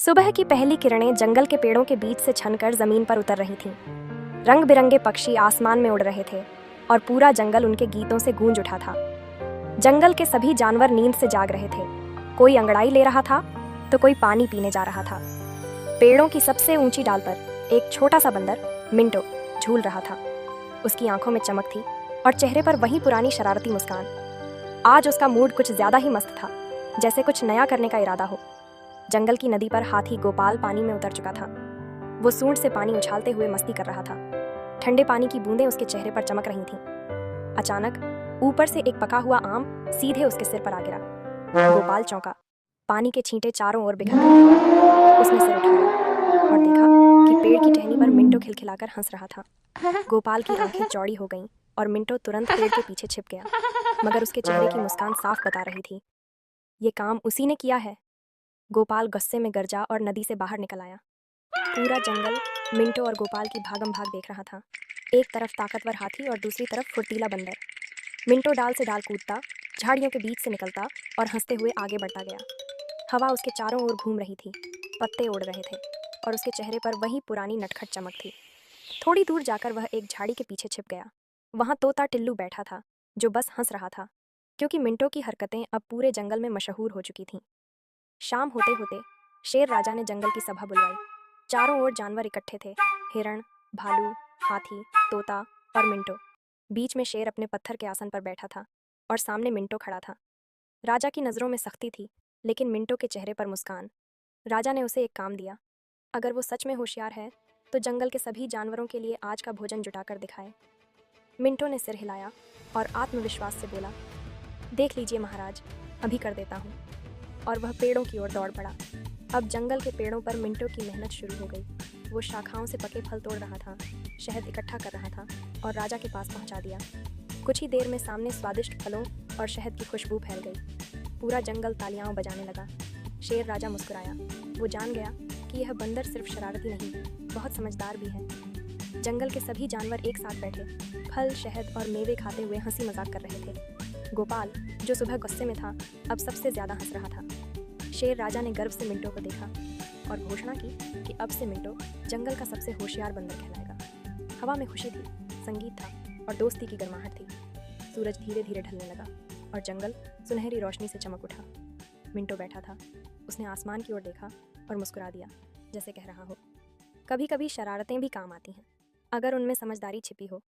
सुबह की पहली किरणें जंगल के पेड़ों के बीच से छनकर जमीन पर उतर रही थीं। रंग बिरंगे पक्षी आसमान में उड़ रहे थे और पूरा जंगल उनके गीतों से गूंज उठा था। जंगल के सभी जानवर नींद से जाग रहे थे। कोई अंगड़ाई ले रहा था तो कोई पानी पीने जा रहा था। पेड़ों की सबसे ऊंची डाल पर एक छोटा सा बंदर मिंटो झूल रहा था। उसकी आंखों में चमक थी और चेहरे पर वही पुरानी शरारती मुस्कान। आज उसका मूड कुछ ज्यादा ही मस्त था, जैसे कुछ नया करने का इरादा हो। जंगल की नदी पर हाथी गोपाल पानी में उतर चुका था। वो सूंड से पानी उछालते हुए मस्ती कर रहा था। ठंडे पानी की बूंदें उसके चेहरे पर चमक रही थीं। अचानक ऊपर से एक पका हुआ आम सीधे उसके सिर पर आ गिरा। गोपाल चौंका। पानी के छींटे चारों ओर बिखर गए। उसने सिर उठाया और देखा कि पेड़ की टहनी पर मिंटो खिलखिलाकर हंस रहा था। गोपाल की आंखें चौड़ी हो गईं और मिंटो तुरंत पेड़ के पीछे छिप गया, मगर उसके चेहरे की मुस्कान साफ बता रही थी, ये काम उसी ने किया है। गोपाल गुस्से में गरजा और नदी से बाहर निकल आया। पूरा जंगल मिंटो और गोपाल की भागम भाग देख रहा था। एक तरफ ताकतवर हाथी और दूसरी तरफ फुर्तीला बंदर। मिंटो डाल से डाल कूदता, झाड़ियों के बीच से निकलता और हंसते हुए आगे बढ़ता गया। हवा उसके चारों ओर घूम रही थी, पत्ते उड़ रहे थे और उसके चेहरे पर वही पुरानी नटखट चमक थी। थोड़ी दूर जाकर वह एक झाड़ी के पीछे छिप गया। वहां तोता टिल्लू बैठा था, जो बस हंस रहा था, क्योंकि मिंटो की हरकतें अब पूरे जंगल में मशहूर हो चुकी थीं। शाम होते होते शेर राजा ने जंगल की सभा बुलवाई। चारों ओर जानवर इकट्ठे थे, हिरण, भालू, हाथी, तोता और मिंटो। बीच में शेर अपने पत्थर के आसन पर बैठा था और सामने मिंटो खड़ा था। राजा की नज़रों में सख्ती थी, लेकिन मिंटो के चेहरे पर मुस्कान। राजा ने उसे एक काम दिया। अगर वो सच में होशियार है तो जंगल के सभी जानवरों के लिए आज का भोजन जुटाकर दिखाए। मिंटो ने सिर हिलाया और आत्मविश्वास से बोला, देख लीजिए महाराज, अभी कर देता हूँ। और वह पेड़ों की ओर दौड़ पड़ा। अब जंगल के पेड़ों पर मिंटो की मेहनत शुरू हो गई। वो शाखाओं से पके फल तोड़ रहा था, शहद इकट्ठा कर रहा था और राजा के पास पहुंचा दिया। कुछ ही देर में सामने स्वादिष्ट फलों और शहद की खुशबू फैल गई। पूरा जंगल तालियां बजाने लगा। शेर राजा मुस्कुराया। वो जान गया कि यह बंदर सिर्फ शरारती नहीं, बहुत समझदार भी है। जंगल के सभी जानवर एक साथ बैठे, फल, शहद और मेवे खाते हुए हंसी मजाक कर रहे थे। गोपाल, जो सुबह गुस्से में था, अब सबसे ज्यादा हंस रहा था। शेर राजा ने गर्व से मिंटो को देखा और घोषणा की कि अब से मिंटो जंगल का सबसे होशियार बंदर कहलाएगा। हवा में खुशी थी, संगीत था और दोस्ती की गर्माहट थी। सूरज धीरे धीरे ढलने लगा और जंगल सुनहरी रोशनी से चमक उठा। मिंटो बैठा था। उसने आसमान की ओर देखा और मुस्कुरा दिया, जैसे कह रहा हो, कभी कभी शरारतें भी काम आती हैं, अगर उनमें समझदारी छिपी हो।